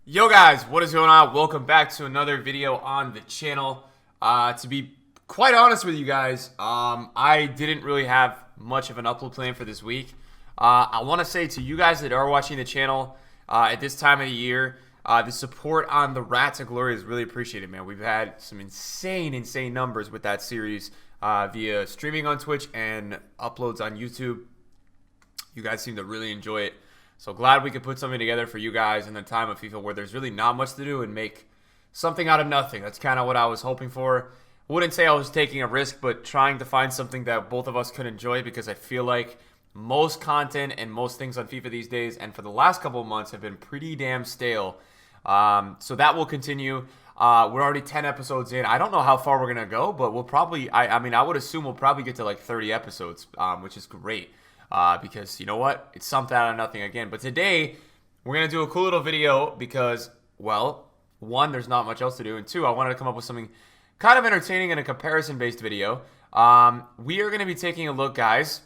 Yo guys, what is going on? Welcome back to another video on the channel. To be quite honest with you guys, I didn't really have much of an upload plan for this week. I want to say to you guys that are watching the channel at this time of the year, the support on the Rat to Glory is really appreciated, man. We've had some insane numbers with that series via streaming on Twitch and uploads on YouTube. You guys seem to really enjoy it. So glad we could put something together for you guys in the time of FIFA where there's really not much to do and make something out of nothing. That's kind of what I was hoping for. I wouldn't say I was taking a risk, but trying to find something that both of us could enjoy, because I feel like most content and most things on FIFA these days and for the last couple of months have been pretty damn stale. So that will continue. We're already 10 episodes in. I don't know how far we're going to go, but we'll probably, I would assume we'll probably get to like 30 episodes, which is great. Because you know what? It's something out of nothing again. But today, we're going to do a cool little video because, well, one, there's not much else to do. And two, I wanted to come up with something kind of entertaining and a comparison-based video. We are going to be taking a look, guys,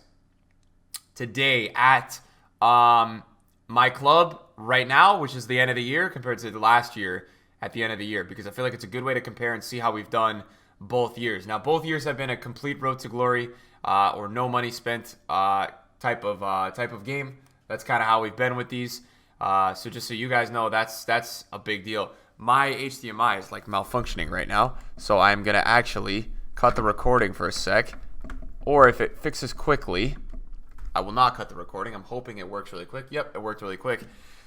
today at my club right now, which is the end of the year, compared to the last year at the end of the year. Because I feel like it's a good way to compare and see how we've done both years. Now, both years have been a complete road to glory or no money spent type of game. That's kind of how we've been with these. So just so you guys know, that's a big deal. My HDMI is like malfunctioning right now, so I'm gonna actually cut the recording for a sec. Or if it fixes quickly, I will not cut the recording. I'm hoping it works really quick. Yep, it worked really quick.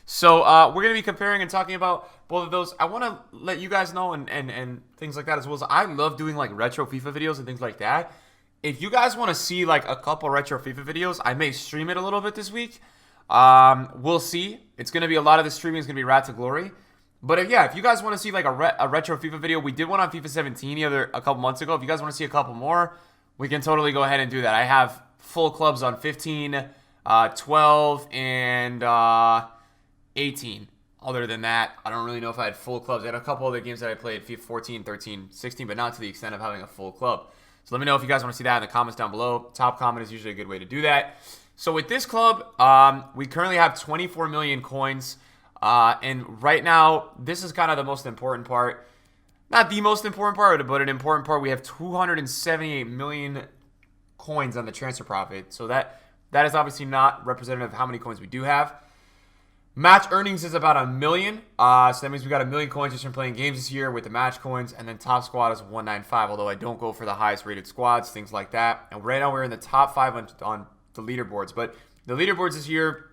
So we're gonna be comparing and talking about both of those. I want to let you guys know and things like that, as well as I love doing like retro FIFA videos and things like that. If you guys want to see like a couple retro FIFA videos, I may stream it a little bit this week. We'll see. It's going to be a lot of the streaming is going to be Rat to Glory. But if you guys want to see like a retro FIFA video, we did one on FIFA 17 a couple months ago. If you guys want to see a couple more, we can totally go ahead and do that. I have full clubs on 15, 12, and 18. Other than that, I don't really know if I had full clubs. I had a couple other games that I played, FIFA 14, 13, 16, but not to the extent of having a full club. So let me know if you guys want to see that in the comments down below. Top comment is usually a good way to do that. So with this club, we currently have 24 million coins. And right now, this is kind of the most important part. Not the most important part, but an important part. We have 278 million coins on the transfer profit. So that is obviously not representative of how many coins we do have. Match earnings is about 1 million. So that means we got 1 million coins just from playing games this year with the match coins. And then top squad is 195, although I don't go for the highest rated squads, things like that. And right now we're in the top 5 on the leaderboards. But the leaderboards this year,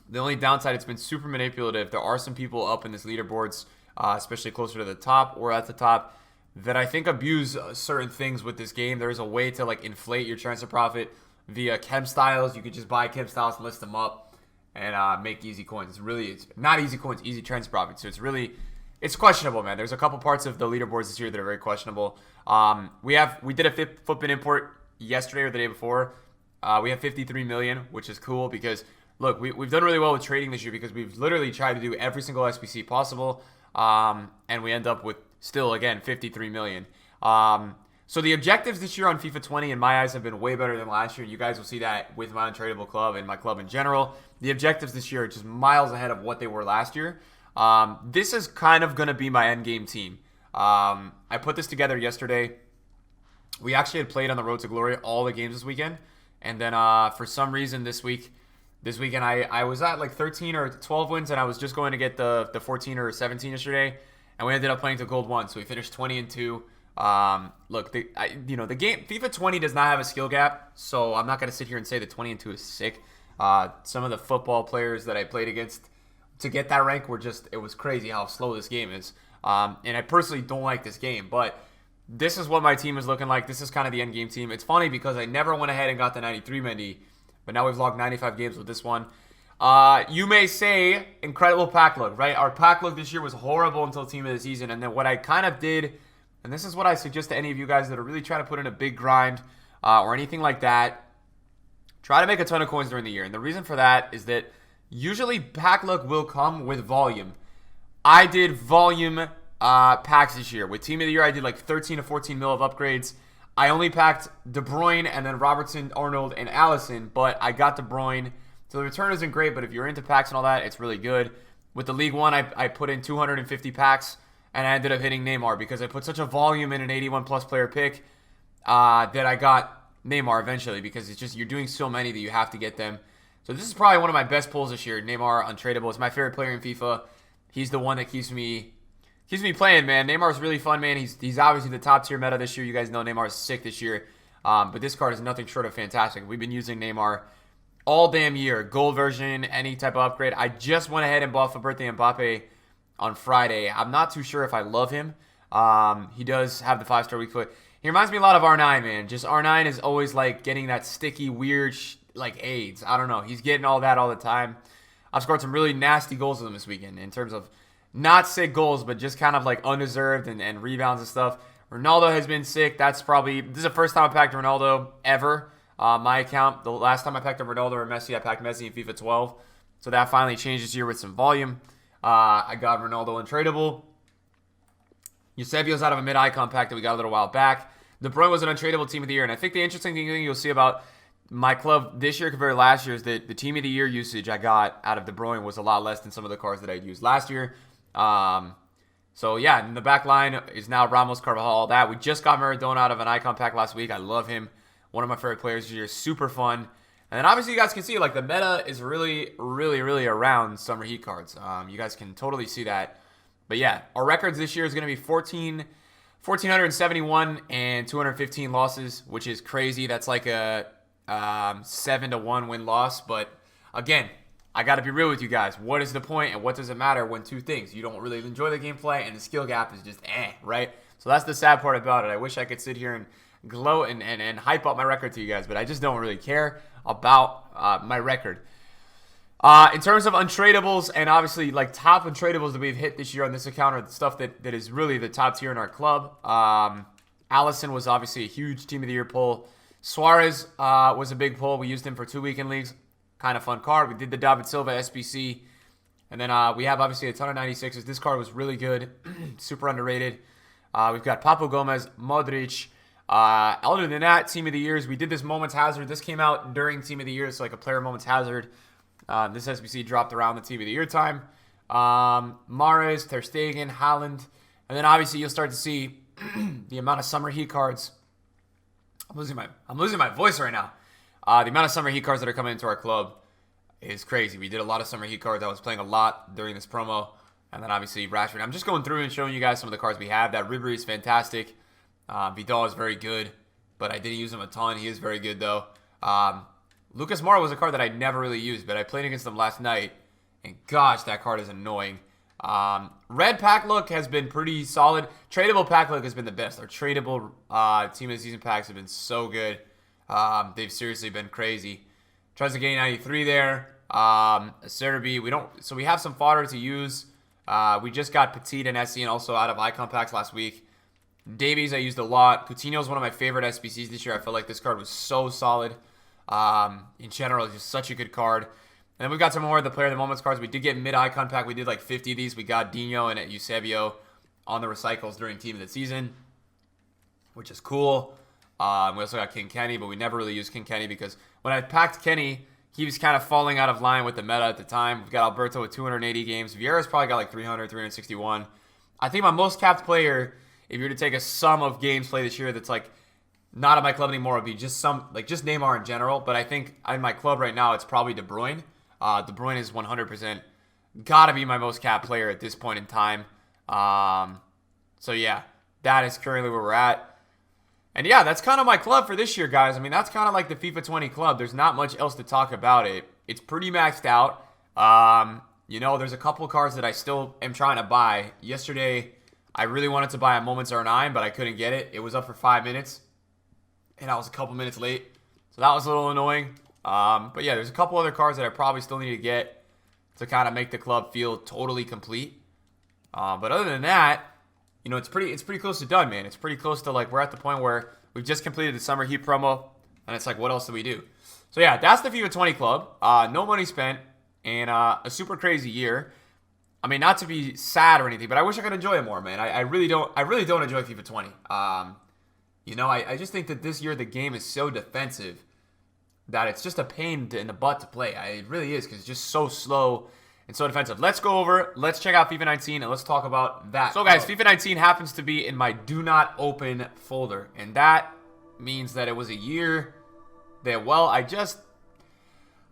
the only downside, it's been super manipulative. There are some people up in this leaderboards, especially closer to the top or at the top, that I think abuse certain things with this game. There is a way to like inflate your transfer profit via chem styles. You could just buy chem styles and list them up and make easy coins. It's not easy coins, easy transfer profit. So it's questionable, man. There's a couple parts of the leaderboards this year that are very questionable. We did a footbin import yesterday or the day before. We have 53 million, which is cool because look, we've done really well with trading this year because we've literally tried to do every single SBC possible, and we end up with still again 53 million. So the objectives this year on FIFA 20, in my eyes, have been way better than last year. You guys will see that with my untradeable club and my club in general. The objectives this year are just miles ahead of what they were last year. This is kind of going to be my endgame team. I put this together yesterday. We actually had played on the road to glory all the games this weekend. And then for some reason this weekend, I was at like 13 or 12 wins, and I was just going to get the 14 or 17 yesterday. And we ended up playing to gold 1. So we finished 20-2. Look, the game FIFA 20 does not have a skill gap, so I'm not going to sit here and say that 20-2 is sick. Some of the football players that I played against to get that rank it was crazy how slow this game is. And I personally don't like this game, but this is what my team is looking like. This is kind of the end game team. It's funny because I never went ahead and got the 93 Mendy, but now we've logged 95 games with this one. You may say incredible pack look, right? Our pack look this year was horrible until team of the season, and then what I kind of did, and this is what I suggest to any of you guys that are really trying to put in a big grind or anything like that, try to make a ton of coins during the year. And the reason for that is that usually pack luck will come with volume. I did volume packs this year. With team of the year, I did like 13 to 14 mil of upgrades. I only packed De Bruyne and then Robertson, Arnold, and Allison, but I got De Bruyne. So the return isn't great, but if you're into packs and all that, it's really good. with the League One, I put in 250 packs, and I ended up hitting Neymar because I put such a volume in an 81 plus player pick that I got Neymar eventually, because it's just, you're doing so many that you have to get them. So this is probably one of my best pulls this year. Neymar untradeable. It's my favorite player in FIFA. He's the one that keeps me playing, man. Neymar's really fun, man. He's obviously the top tier meta this year. You guys know Neymar's sick this year. But this card is nothing short of fantastic. We've been using Neymar all damn year. Gold version, any type of upgrade. I just went ahead and bought for birthday Mbappe on Friday. I'm not too sure if I love him. He does have the 5-star weak foot. He reminds me a lot of R9, man. Just R9 is always like getting that sticky, weird, like AIDS. I don't know. He's getting all that all the time. I've scored some really nasty goals with him this weekend in terms of not sick goals, but just kind of like undeserved and rebounds and stuff. Ronaldo has been sick. This is the first time I packed Ronaldo ever. My account, the last time I packed a Ronaldo or Messi, I packed Messi in FIFA 12. So that finally changed this year with some volume. I got Ronaldo untradeable. Eusebio's out of a mid-icon pack that we got a little while back. De Bruyne was an untradeable team of the year. And I think the interesting thing you'll see about my club this year compared to last year is that the team of the year usage I got out of De Bruyne was a lot less than some of the cards that I used last year. So yeah, and the back line is now Ramos, Carvajal, all that. We just got Maradona out of an icon pack last week. I love him. One of my favorite players this year. Super fun. And then obviously you guys can see, like, the meta is really, really, really around Summer Heat cards. You guys can totally see that. But yeah, our records this year is going to be 1,471 and 215 losses, which is crazy. That's like a 7-1 win-loss. But again, I got to be real with you guys. What is the point and what does it matter when two things? You don't really enjoy the gameplay and the skill gap is just right? So that's the sad part about it. I wish I could sit here and gloat and hype up my record to you guys, but I just don't really care about my record. In terms of untradables and obviously like top untradables that we've hit this year on this account are the stuff that is really the top tier in our club. Allison was obviously a huge team of the year pull. Suarez was a big pull. We used him for 2 weekend leagues. Kind of fun card. We did the David Silva SBC. And then we have obviously a ton of 96s. This card was really good. Super underrated. We've got Papu Gomez, Modric. Other than that, team of the years, we did this Moments Hazard. This came out during team of the year. It's like a player Moments Hazard. This SBC dropped around the team of the year time. Mahrez, Ter Stegen, Haaland. And then obviously you'll start to see the amount of Summer Heat cards. I'm losing my voice right now. The amount of Summer Heat cards that are coming into our club is crazy. We did a lot of Summer Heat cards. I was playing a lot during this promo. And then obviously Rashford. I'm just going through and showing you guys some of the cards we have. That Ribery is fantastic. Vidal is very good, but I didn't use him a ton. He is very good though. Lucas Moura was a card that I never really used, but I played against him last night. And gosh, that card is annoying. Red pack look has been pretty solid. Tradable pack look has been the best. Our tradable team of the season packs have been so good. They've seriously been crazy. Tries to gain 93 there. Serbi, so we have some fodder to use. We just got Petit and Essien also out of icon packs last week. Davies I used a lot. Coutinho is one of my favorite SBCs this year. I felt like this card was so solid. In general, it's just such a good card. And then we've got some more of the Player of the Moments cards. We did get mid-icon pack. We did like 50 of these. We got Dino and Eusebio on the recycles during Team of the Season, which is cool. We also got King Kenny, but we never really used King Kenny because when I packed Kenny, he was kind of falling out of line with the meta at the time. We've got Alberto with 280 games. Vieira's probably got like 300, 361. I think my most capped player, if you were to take a sum of games played this year that's like not at my club anymore, would be just just Neymar in general. But I think in my club right now, it's probably De Bruyne. De Bruyne is 100% got to be my most capped player at this point in time. So yeah, that is currently where we're at. And yeah, that's kind of my club for this year, guys. I mean, that's kind of like the FIFA 20 club. There's not much else to talk about it. It's pretty maxed out. There's a couple cards that I still am trying to buy. Yesterday, I really wanted to buy a Moments R9, but I couldn't get it. It was up for 5 minutes, and I was a couple minutes late. So that was a little annoying. But yeah, there's a couple other cards that I probably still need to get to kind of make the club feel totally complete. But other than that, it's pretty close to done, man. It's pretty close to like we're at the point where we've just completed the Summer Heat promo, and it's like, what else do we do? So yeah, that's the FIFA 20 club. No money spent, and a super crazy year. I mean, not to be sad or anything, but I wish I could enjoy it more, man. I really don't enjoy FIFA 20. I just think that this year the game is so defensive that it's just a pain in the butt to play. It really is because it's just so slow. and so defensive. Let's go over, let's check out FIFA 19, and let's talk about that. So guys, FIFA 19 happens to be in my do not open folder, and that means that it was a year that, well, I just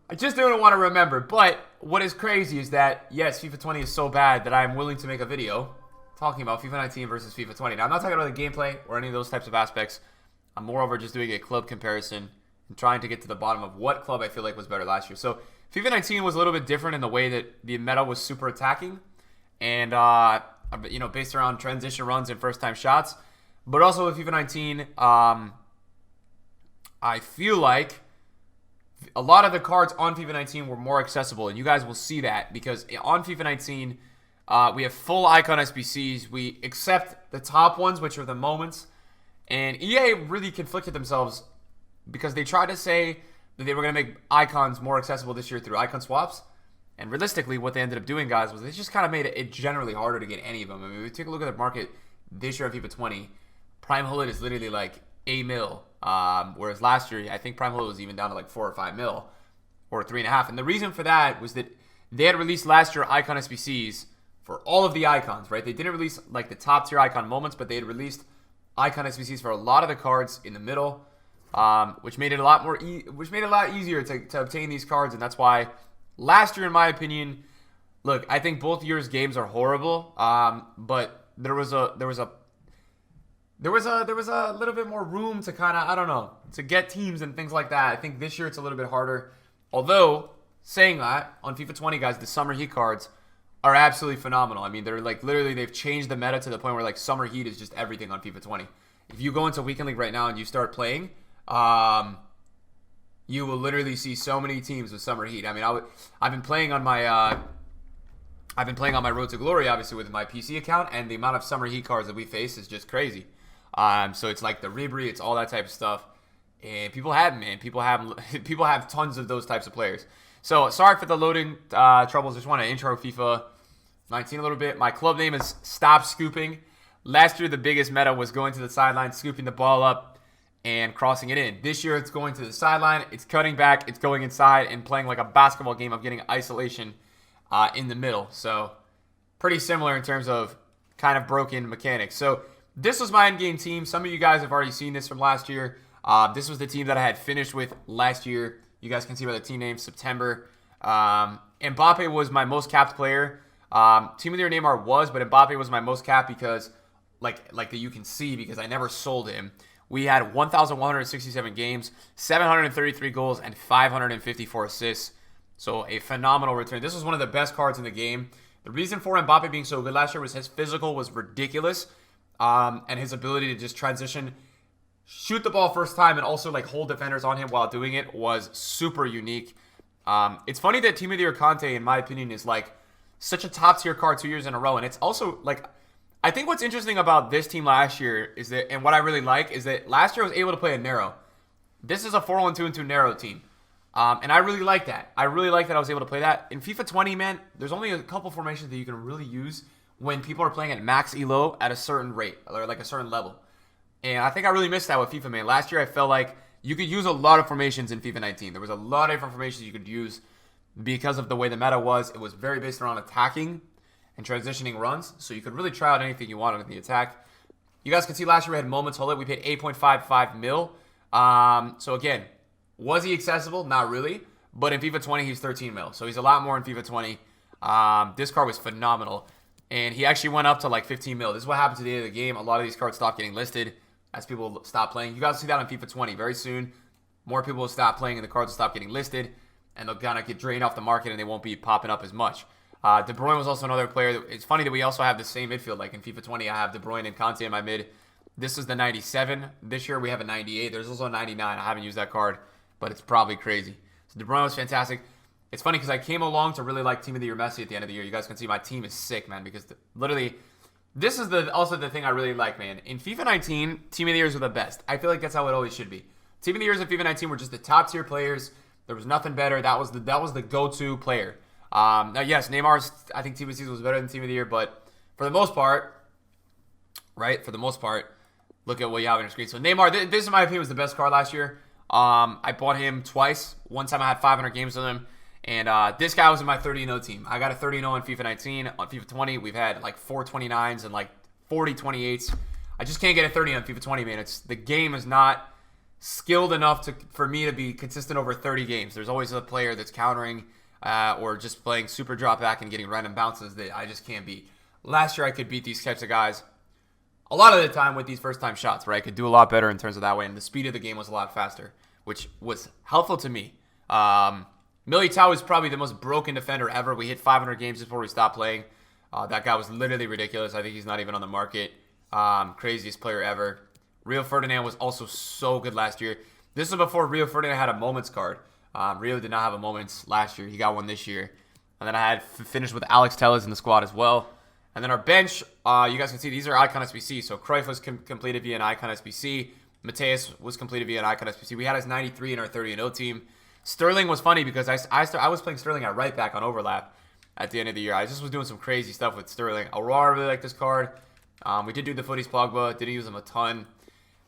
don't want to remember. But what is crazy is that, yes, FIFA 20 is so bad that I'm willing to make a video talking about FIFA 19 versus FIFA 20. Now, I'm not talking about the gameplay or any of those types of aspects. I'm moreover just doing a club comparison and trying to get to the bottom of what club I feel like was better last year. So FIFA 19 was a little bit different in the way that the meta was super attacking and, you know, based around transition runs and first-time shots. But also with FIFA 19, I feel like a lot of the cards on FIFA 19 were more accessible, and you guys will see that because on FIFA 19, we have full icon SBCs. We accept the top ones, which are the moments, and EA really conflicted themselves because they tried to say that they were going to make icons more accessible this year through icon swaps, and realistically, what they ended up doing, guys, was they just kind of made it generally harder to get any of them. I mean, if we take a look at the market this year on FIFA 20, Prime Hullet is literally like $1 million. Whereas last year, I think Prime Hullet was even down to like $4 or $5 million or 3.5. And the reason for that was that they had released last year icon SBCs for all of the icons, right? They didn't release like the top tier icon moments, but they had released icon SBCs for a lot of the cards in the middle, which made it a lot easier to obtain these cards. And that's why last year, in my opinion, look, I think both years' games are horrible, but there was a little bit more room to kind of, I don't know, to get teams and things like that. I think this year it's a little bit harder. Although, saying that, on FIFA 20, guys, the Summer Heat cards are absolutely phenomenal. I mean, they're like, literally, they've changed the meta to the point where, like, Summer Heat is just everything on FIFA 20. If you go into Weekend League right now and you start playing, you will literally see so many teams with Summer Heat. I mean, I've been playing on my Road to Glory, obviously, with my PC account, and the amount of Summer Heat cards that we face is just crazy. So it's like the Ribery, it's all that type of stuff, and people have them, man. People have tons of those types of players. So sorry for the loading troubles. Just want to intro FIFA 19 a little bit. My club name is Stop Scooping. Last year, the biggest meta was going to the sideline, scooping the ball up, and crossing it in. This year, it's going to the sideline, it's cutting back, it's going inside, and playing like a basketball game of getting isolation in the middle. So pretty similar in terms of kind of broken mechanics. So this was my in-game team. Some of you guys have already seen this from last year. This was the team that I had finished with last year. You guys can see by the team name, September. Mbappe was my most capped player. Team of the Year Neymar was, but Mbappe was my most capped because, like that you can see, because I never sold him. We had 1,167 games, 733 goals, and 554 assists. So a phenomenal return. This was one of the best cards in the game. The reason for Mbappe being so good last year was his physical was ridiculous. And his ability to just transition, shoot the ball first time, and also like hold defenders on him while doing it was super unique. It's funny that Team of the Year Conte, in my opinion, is like such a top tier card 2 years in a row. And it's also like, I think what's interesting about this team last year is that, and what I really like, is that last year I was able to play a narrow. This is a 4-1-2-2 narrow team. And I really like that. I really like that I was able to play that. In FIFA 20, man, there's only a couple formations that you can really use when people are playing at max elo at a certain rate, or like a certain level. And I think I really missed that with FIFA, man. Last year, I felt like you could use a lot of formations in FIFA 19. There was a lot of different formations you could use because of the way the meta was. It was very based around attacking and transitioning runs, so you could really try out anything you wanted in the attack. You guys can see last year we had Moments Hullet. We paid 8.55 mil. So again, was he accessible? Not really. But in FIFA 20, he's 13 mil. So he's a lot more in FIFA 20. This card was phenomenal. And he actually went up to like 15 mil. This is what happened to the end of the game. A lot of these cards stopped getting listed as people stop playing. You guys will see that on FIFA 20 very soon. More people will stop playing and the cards will stop getting listed. And they'll kind of get drained off the market and they won't be popping up as much. De Bruyne was also another player. It's funny that we also have the same midfield. Like in FIFA 20, I have De Bruyne and Kanté in my mid. This is the 97. This year we have a 98. There's also a 99. I haven't used that card, but it's probably crazy. So De Bruyne was fantastic. It's funny because I came along to really like Team of the Year Messi at the end of the year. You guys can see my team is sick, man, because literally, this is also the thing I really like, man. In FIFA 19, Team of the Years are the best. I feel like that's how it always should be. Team of the Years in FIFA 19 were just the top tier players. There was nothing better. That was the go-to player. Now, yes, Neymar's, I think Team of the Season was better than Team of the Year, but for the most part, right, look at what you have on your screen. So Neymar, this in my opinion was the best card last year. I bought him twice. One time I had 500 games with him. And this guy was in my 30-0 team. I got a 30-0 on FIFA 19. On FIFA 20, we've had like 429s and like 40 28s. I just can't get a 30 on FIFA 20, man. The game is not skilled enough for me to be consistent over 30 games. There's always a player that's countering or just playing super drop back and getting random bounces that I just can't beat. Last year, I could beat these types of guys a lot of the time with these first-time shots, right? I could do a lot better in terms of that way, and the speed of the game was a lot faster, which was helpful to me. Militao is probably the most broken defender ever. We hit 500 games before we stopped playing. That guy was literally ridiculous. I think he's not even on the market. Craziest player ever. Rio Ferdinand was also so good last year. This was before Rio Ferdinand had a moments card. Rio did not have a moments last year. He got one this year. And then I had finished with Alex Telles in the squad as well. And then our bench, you guys can see these are Icon SBC. So Cruyff was completed via an Icon SBC. Mateus was completed via an Icon SBC. We had his 93 in our 30-0 team. Sterling was funny because I was playing Sterling at right back on overlap at the end of the year. I just was doing some crazy stuff with Sterling. Aurora really liked this card. We did do the Footies Pogba. Didn't use him a ton.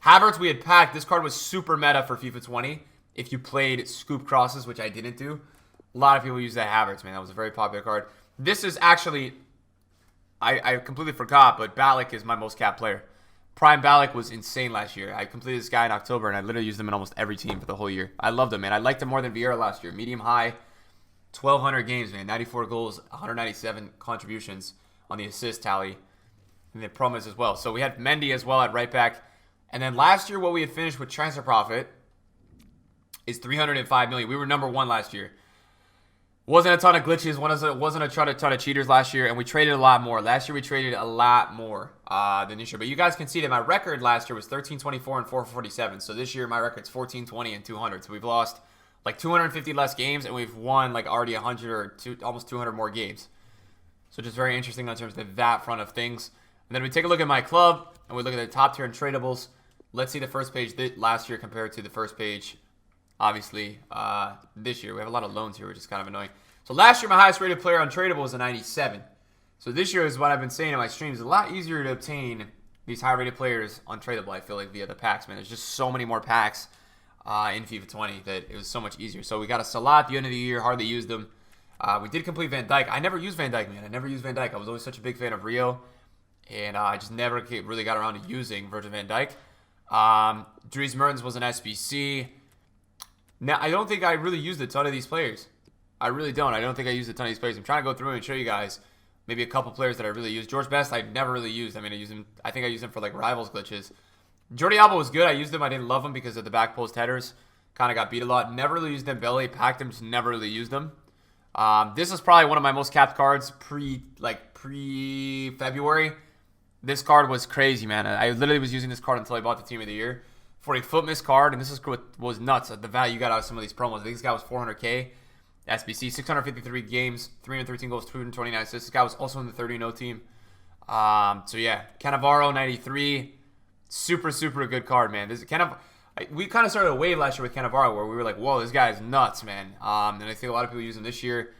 Havertz we had packed. This card was super meta for FIFA 20 if you played scoop crosses, which I didn't do. A lot of people use that Havertz, man. That was a very popular card. This is actually, I completely forgot, but Ballack is my most capped player. Prime Ballack was insane last year. I completed this guy in October, and I literally used him in almost every team for the whole year. I loved him, man. I liked him more than Vieira last year. Medium high, 1,200 games, man. 94 goals, 197 contributions on the assist tally, and the promos as well. So we had Mendy as well at right back. And then last year, what we had finished with transfer profit is 305 million. We were number one last year. Wasn't a ton of glitches. Wasn't a ton of cheaters last year, and we traded a lot more. Last year we traded a lot more than this year. But you guys can see that my record last year was 1324 and 447. So this year my record's 1420 and 200. So we've lost like 250 less games, and we've won like already 100 or almost 200 more games. So just very interesting in terms of that front of things. And then we take a look at my club, and we look at the top tier and tradables. Let's see the first page last year compared to the first page. Obviously, this year. We have a lot of loans here, which is kind of annoying. So last year, my highest rated player on Tradable was a 97. So this year is what I've been saying in my streams. It's a lot easier to obtain these high-rated players on Tradable, I feel like, via the packs, man. There's just so many more packs in FIFA 20 that it was so much easier. So we got a Salah at the end of the year, hardly used them. We did complete Van Dijk. I never used Van Dijk, man. I never used Van Dijk. I was always such a big fan of Rio, and I just never really got around to using Virgil van Dijk. Dries Mertens was an SBC. Now, I don't think I really used a ton of these players. I really don't. I don't think I used a ton of these players. I'm trying to go through and show you guys maybe a couple players that I really used. George Best, I never really used. I mean, I think I used him for like rivals glitches. Jordi Alba was good. I used him. I didn't love him because of the back post headers. Kind of got beat a lot. Never really used Dembele. Packed him. Just never really used him. This is probably one of my most capped cards pre-February. This card was crazy, man. I literally was using this card until I bought the Team of the Year. For a foot miss card, and this is what was nuts. The value you got out of some of these promos. I think this guy was 400K. SBC, 653 games, 313 goals, 229 assists. This guy was also in the 30-0 team. So yeah, Cannavaro, 93. Super, super good card, man. We kind of started a wave last year with Cannavaro where we were like, whoa, this guy is nuts, man. And I think a lot of people use him this year.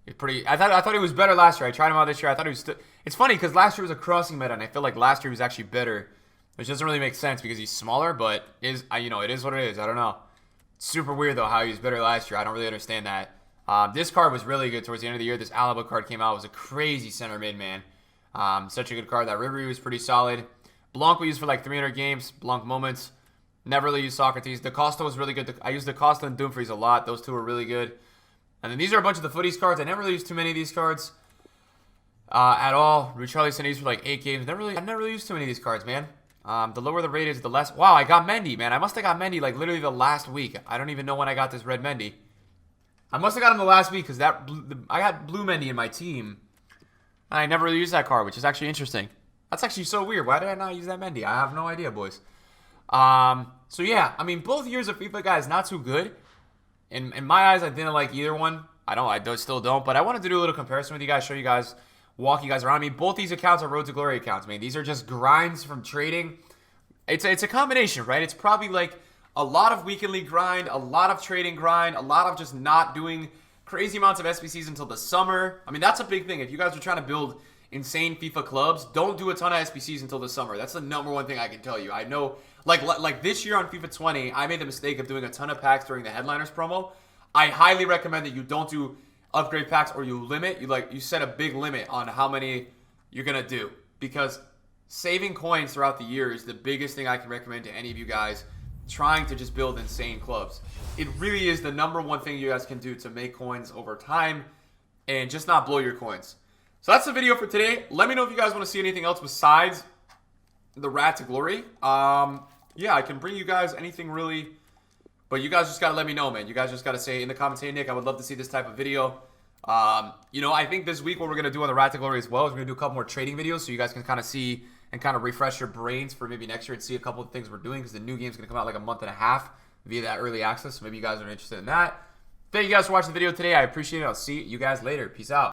I thought he was better last year. I tried him out this year. I thought he was it's funny because last year was a crossing meta, and I feel like last year was actually better. Which doesn't really make sense because he's smaller, but it is what it is. I don't know. Super weird, though, how he was better last year. I don't really understand that. This card was really good towards the end of the year. This Alaba card came out. It was a crazy center mid, man. Such a good card. That Ribery was pretty solid. Blanc we used for like 300 games. Blanc moments. Never really used Socrates. Da Costa was really good. I used Da Costa and Dumfries a lot. Those two were really good. And then these are a bunch of the Footies cards. I never really used too many of these cards at all. Richarlison used for like 8 games. I've never really used too many of these cards, man. The lower the rate is, the less. Wow, I got Mendy, man. I must have got Mendy like literally the last week. I don't even know when I got this red Mendy. I must have got him the last week because I got blue Mendy in my team. And I never really used that card, which is actually interesting. That's actually so weird. Why did I not use that Mendy? I have no idea, boys. So yeah, I mean, both years of FIFA, guys, not too good. In my eyes, I didn't like either one. I still don't. But I wanted to do a little comparison with you guys, show you guys. Walk you guys around. I mean, both these accounts are Road to Glory accounts, man. These are just grinds from trading. It's a combination, right? It's probably like a lot of weekly grind, a lot of trading grind, a lot of just not doing crazy amounts of SBCs until the summer. I mean, that's a big thing. If you guys are trying to build insane FIFA clubs, don't do a ton of SBCs until the summer. That's the number one thing I can tell you. I know, like this year on FIFA 20, I made the mistake of doing a ton of packs during the Headliners promo. I highly recommend that you don't do upgrade packs, or you set a big limit on how many you're going to do, because saving coins throughout the year is the biggest thing I can recommend to any of you guys trying to just build insane clubs. It really is the #1 thing you guys can do to make coins over time and just not blow your coins. So that's the video for today. Let me know if you guys want to see anything else besides the Rat to Glory. Yeah, I can bring you guys anything really, but you guys just got to let me know, man. You guys just got to say in the comments, hey, Nick, I would love to see this type of video. I think this week what we're going to do on the Rat to Glory as well is we're going to do a couple more trading videos so you guys can kind of see and kind of refresh your brains for maybe next year and see a couple of things we're doing, because the new game's going to come out like a month and a half via that early access. So maybe you guys are interested in that. Thank you guys for watching the video today. I appreciate it. I'll see you guys later. Peace out.